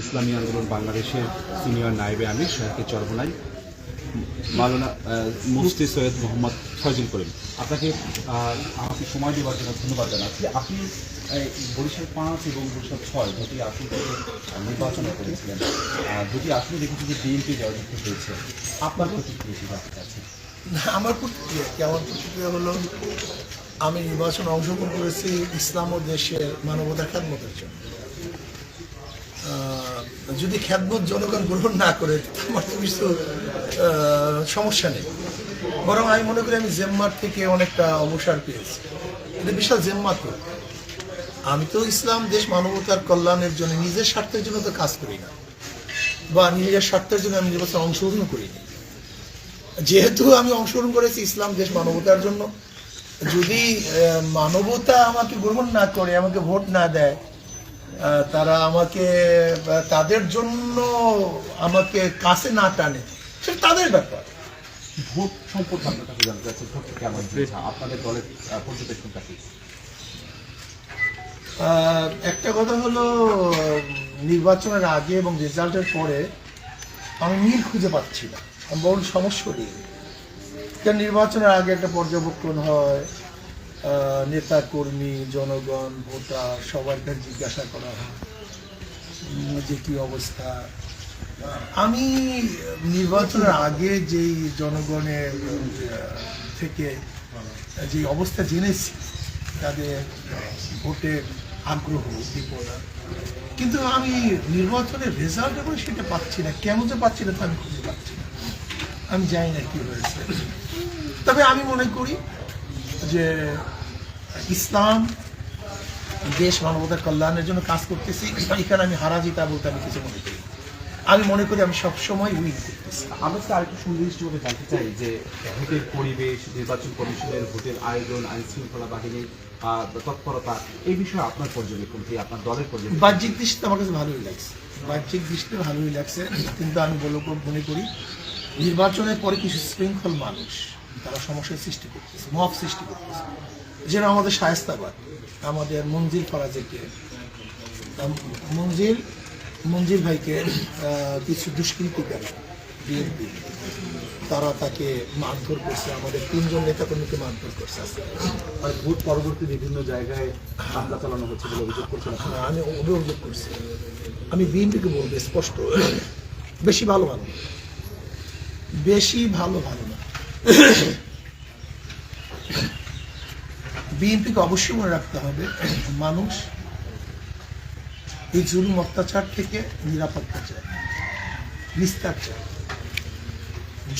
ইসলামী আন্দোলন বাংলাদেশের সিনিয়র নায়েবে আমির শাহকে চরমোনাই মাওলানা মুফতি সৈয়দ মোহাম্মদ ফয়জুল করিম, আপনাকে আমাকে সময় দেওয়ার জন্য ধন্যবাদ জানাচ্ছি। আপনি বরিশাল 5 এবং বরিশাল 6 দুটি আসন থেকে নির্বাচন করেছিলেন। দুটি আসনে দেখেছি যে বিএনপি জয়যুক্ত হয়েছে। আপনার প্রতিক্রিয়া জানতে চাচ্ছি। আমার প্রতিক্রিয়া হলো, আমি নির্বাচনে অংশগ্রহণ করেছি ইসলাম ও দেশের মানবতার খেদমতের জন্য। যদি খেদমত জনগণ গ্রহণ না করে আমার তো কিছু সমস্যা নেই, বরং আমি মনে করি আমি জেম্মার থেকে অনেকটা অবসর পেয়েছি। এটা বিশাল জেম্মা তো। আমি তো ইসলাম দেশ মানবতার কল্যাণের জন্য নিজের স্বার্থের জন্য তো কাজ করি না, বা নিজের স্বার্থের জন্য আমি নির্বাচনে অংশগ্রহণ করিনি। যেহেতু আমি অংশগ্রহণ করেছি ইসলাম দেশ মানবতার জন্য, যদি মানবতা আমাকে গ্রহণ না করে, আমাকে ভোট না দেয়, তারা আমাকে তাদের জন্য আমাকে কাছে না টানে, সেটা তাদের ব্যাপার। ভোট সম্পর্কে আপনার কাছে জানতে চাচ্ছি, ভোট কেমন আপনাদের দলের পর্যবেক্ষণটা কি? একটা কথা হলো, নির্বাচনের আগে এবং রেজাল্টের পরে আমি মিল খুঁজে পাচ্ছি না, বড় সমস্যা নেই। কারণ নির্বাচনের আগে একটা পর্যবেক্ষণ হয়, নেতা কর্মী, জনগণ, ভোটার সবার কাছে জিজ্ঞাসা করা হয় যে কি অবস্থা। আমি নির্বাচনের আগে যেই জনগণের থেকে যে অবস্থা জেনেছি, তাদের ভোটের আগ্রহ, উদ্দীপনা, কিন্তু আমি নির্বাচনের রেজাল্ট করে সেটা পাচ্ছি না। কেন যে পাচ্ছি না তা আমি খুঁজে পাচ্ছি না, আমি জানি না কি হয়েছে। তবে আমি মনে করি যে ইসলাম দেশ মানবতার কল্যাণের জন্য কাজ করতেছি। এখানে আমি হারা জিতা বলতে আমি কিছু মনে করি। আমি মনে করি আমি সবসময় উইন করতেছি। আমরা তো আরেকটু সুনির্দিষ্টভাবে জানতে চাই যে ভোটের পরিবেশ, নির্বাচন কমিশনের ভোটের আয়োজন, আইন শৃঙ্খলা বাহিনীর তৎপরতা, এই বিষয়ে আপনার পর্যবেক্ষণ কি, আপনার দলের পর্যবেক্ষণ? বাহ্যিক দৃষ্টিতে আমার কাছে ভালোই লাগছে, বাহ্যিক দৃষ্টিতে ভালোই লাগছে, কিন্তু আমি মনে করি নির্বাচনের পরে কিছু শৃঙ্খল মানুষ তারা সমস্যার সৃষ্টি করতেছে, মব সৃষ্টি করতেছে। যেন আমাদের শায়েস্তাবাদ, আমাদের মঞ্জিল ফরাজেকে, মঞ্জিল ভাইকে কিছু দুষ্কৃতিকারী বিএনপি তারা তাকে মারধর করছে, আমাদের 3 জন নেতাকর্মীকে মারধর করছে। আর ভোট পরবর্তী বিভিন্ন জায়গায় হামলা চালানো হচ্ছে বলে অভিযোগ করছেন। আমি অভিযোগ করছি, আমি বিএনপিকে বলবো স্পষ্ট, বেশি ভালো না, বেশি ভালো না। বিএনপিকে অবশ্যই মনে রাখতে হবে, মানুষ এই জুলুম অত্যাচার থেকে নিরাপত্তা চায়, নিস্তার চায়।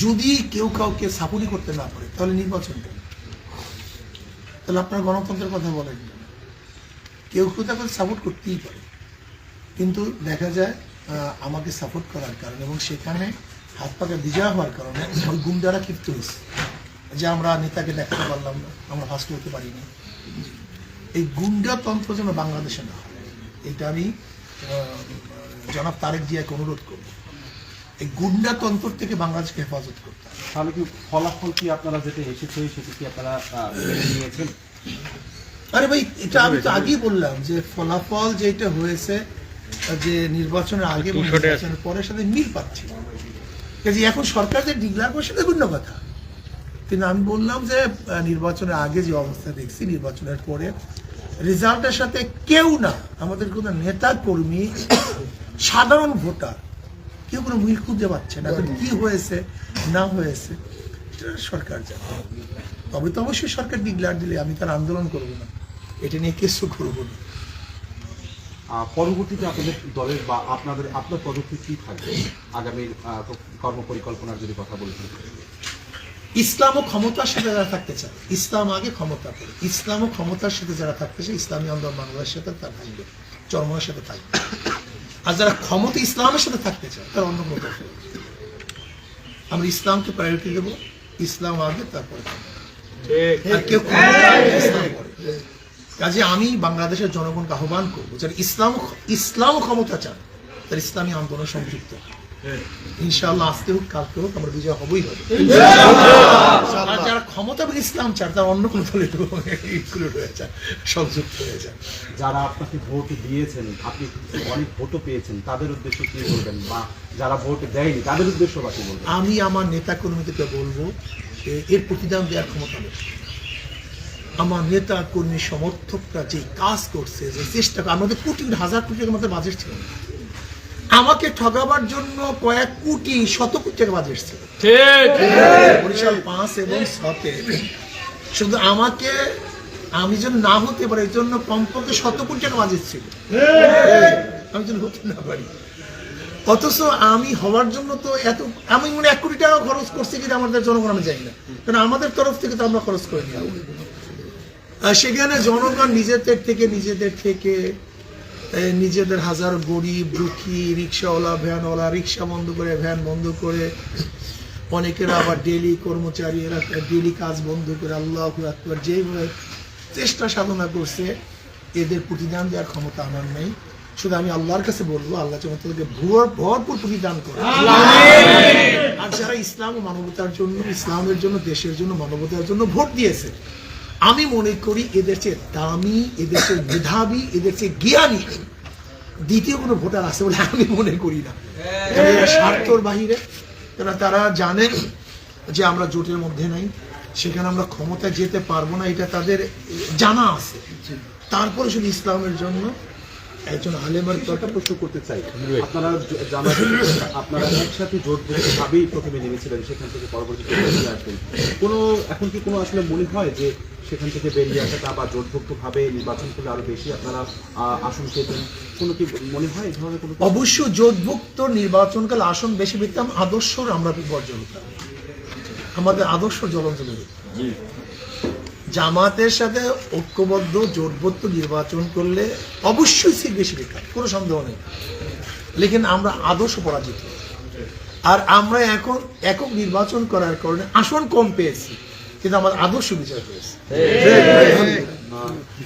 যদি কেউ কাউকে সাপোর্টই করতে না পারে, তাহলে নির্বাচন কেন? তাহলে আপনার গণতন্ত্রের কথা বলেন, কেউ তাকে সাপোর্ট করতেই পারে, কিন্তু দেখা যায় আমাকে সাপোর্ট করার কারণে এবং সেখানে হাত পাকা বিজয় হওয়ার কারণে ওই গুন্ডারা ক্ষিপ্ত হয়েছে যে আমরা নেতাকে দেখাতে পারলাম না, আমরা ফাঁস করতে পারিনি। এই গুন্ডাতন্ত্র যেন বাংলাদেশে না হয়, এটা আমি জনাব তারেক জিয়াকে অনুরোধ করব, এই গুন্ডাতন্ত্র থেকে বাংলাদেশকে হেফাজত করতে হবে। তাহলে কি ফলাফল কি আপনারা যেটা এসেছে সেটা কি আপনারা নিয়েছেন? আরে ভাই, এটা আমি তো আগেই বললাম যে ফলাফল যেটা হয়েছে, যে নির্বাচনের আগে এবং নির্বাচনের পরের সাথে মিল পাচ্ছি। কাজে এখন সরকার যে ডিক্লেয়ার করছে সেটা ভিন্ন কথা, কিন্তু আমি বললাম যে নির্বাচনের আগে যে অবস্থা দেখছি, নির্বাচনের পরে রেজাল্টের সাথে কেউ না, আমাদের কোনো নেতা কর্মী, সাধারণ ভোটার কেউ কোনো মিল খুঁজে পাচ্ছে না। কি হয়েছে না হয়েছে সেটা সরকার জানে। তবে তো অবশ্যই সরকার ডিক্লেয়ার দিলে আমি তার আন্দোলন করবো না, এটা নিয়ে কিছু করবো না। পরবর্তীতে আপনাদের দলের বা আপনার পদক্ষেপ কি থাকবে আগামীর কর্মপরিকল্পনার যদি কথা বলতে? ইসলাম ও ক্ষমতার সাথে যারা থাকতে চায়, ইসলাম আগে ক্ষমতা পরে, ইসলাম ও ক্ষমতার সাথে যারা থাকতে চায়, ইসলামী আন্দোলন বাংলাদেশের সাথে তার থাকবে, চরমনের সাথে থাকবে। আর যারা ক্ষমতা ইসলামের সাথে থাকতে চায়, তার অন্য কোনো কথা। আমরা ইসলামকে প্রায়োরিটি দেবো, ইসলাম আগে, তারপরে কেউ ইসলাম পরে। কাজে আমি বাংলাদেশের জনগণকে আহ্বান করবো, যারা ইসলাম ও ক্ষমতা চান, তার ইসলামী আন্দোলন সংযুক্ত। ইনশাআল্লাহ আজকে হোক কালকে হোক আমরা বিজয় হবই হবে। আর যারা ক্ষমতা এবং ইসলাম চায় তারা অন্য কোনো দলে ইনক্লুড হয়ে যায়, সংযুক্ত হয়ে যায়। যারা আপনাকে ভোট দিয়েছেন, আপনি অনেক ভোটও পেয়েছেন, তাদের উদ্দেশ্যে কি বলবেন, বা যারা ভোট দেয়নি তাদের উদ্দেশ্যে বা কি বলবেন? আমি আমার নেতা কর্মীদেরকে বলবো যে এর প্রতিদান দেওয়ার ক্ষমতা নেই। আমার নেতা কর্মী সমর্থকরা যে কাজ করছে, যে চেষ্টা করে, আমাদের কোটি হাজার কোটি টাকার মধ্যে বাজেট ছিল না। আমাকে ঠগাবার জন্য কয়েক কোটি শত কোটি টাকা বাজেট ছিল বরিশাল 5 এবং 6-তে। শুধু আমাকে, আমি যেন না হতে পারি এর জন্য কমপক্ষে শত কোটি টাকা বাজেট ছিল, আমি যেন হতে না পারি। অথচ আমি হওয়ার জন্য তো এত, আমি মনে 1 কোটি টাকা খরচ করছি কিন্তু আমাদের জনগণ আমি জানি না, কারণ আমাদের তরফ থেকে তো আমরা খরচ করে নিই। সেখানে জনগণ নিজেদের থেকে নিজেদের হাজার গরিব দুঃখী রিক্সাওয়ালা ভ্যানওয়ালা, রিক্সা বন্ধ করে ভ্যান বন্ধ করে, অনেকেরা আবার ডেলি কর্মচারী, এরা ডেলি কাজ বন্ধ করে আল্লাহু আকবার যেভাবে চেষ্টা সাধনা করছে, এদের প্রতিদান দেওয়ার ক্ষমতা আমার নেই। শুধু আমি আল্লাহর কাছে বলবো, আল্লাহ যেন তাদেরকে ভরপুর প্রতিদান করে। আর যারা ইসলাম ও মানবতার জন্য, ইসলামের জন্য, দেশের জন্য, মানবতার জন্য ভোট দিয়েছে, আমি মনে করি এদের চেয়ে দামি, এদের চেয়ে মেধাবী, এদের চেয়ে জ্ঞানী দ্বিতীয় কোনো ভোটার আছে বলে আমি মনে করি না। কারণ এরা স্বার্থর বাহিরে, কারণ তারা জানে যে আমরা জোটের মধ্যে নাই, সেখানে আমরা ক্ষমতায় যেতে পারবো না, এটা তাদের জানা আছে। তারপরে শুধু ইসলামের জন্য একজন আলেমের একটা প্রশ্ন করতে চাই, আপনারা আপনারা একসাথে জোটবদ্ধভাবেই প্রথমে নেমেছিলেন, সেখান থেকে পরবর্তীতে বেরিয়ে আসবেন। এখন কি কোনো আসলে মনে হয় যে সেখান থেকে বেরিয়ে আসাটা বা জোটবদ্ধভাবে নির্বাচন করলে আরো বেশি আপনারা আসন পেতেন? কোনো কি মনে হয় এই ধরনের কোনো? অবশ্য জোটভুক্ত নির্বাচনকাল আসন বেশি পেতাম, আদর্শ আমরা বর্জন করতাম, আমাদের আদর্শ জ্বলন। জামাতের সাথে ঐক্যবদ্ধ জোটবদ্ধ নির্বাচন করলে অবশ্যই সিট বেশি পেতাম, কোনো সন্দেহ নেই। লেকিন আমরা আদর্শ পরাজিত, আর আমরা এখন একক নির্বাচন করার কারণে আসন কম পেয়েছি, কিন্তু আমার আদর্শ বিজয় হয়েছে।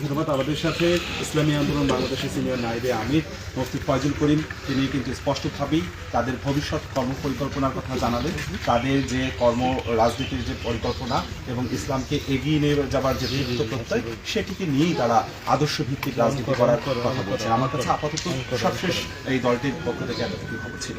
ধন্যবাদ। আমাদের সাথে ইসলামী আন্দোলন বাংলাদেশের সিনিয়র নায়েবে আমির মুফতি ফয়জুল করিম, তিনি কিন্তু স্পষ্টভাবেই তাদের ভবিষ্যৎ কর্মপরিকল্পনার কথা জানালেন, তাদের যে রাজনীতির যে পরিকল্পনা এবং ইসলামকে এগিয়ে নিয়ে যাবার যে দৃঢ় প্রত্যয়, সেটিকে নিয়েই তারা আদর্শ ভিত্তিক রাজনীতি করার কথা বলছে। আমার কাছে আপাতত সবশেষ এই দলটির পক্ষ থেকে এতটুকু খবর ছিল।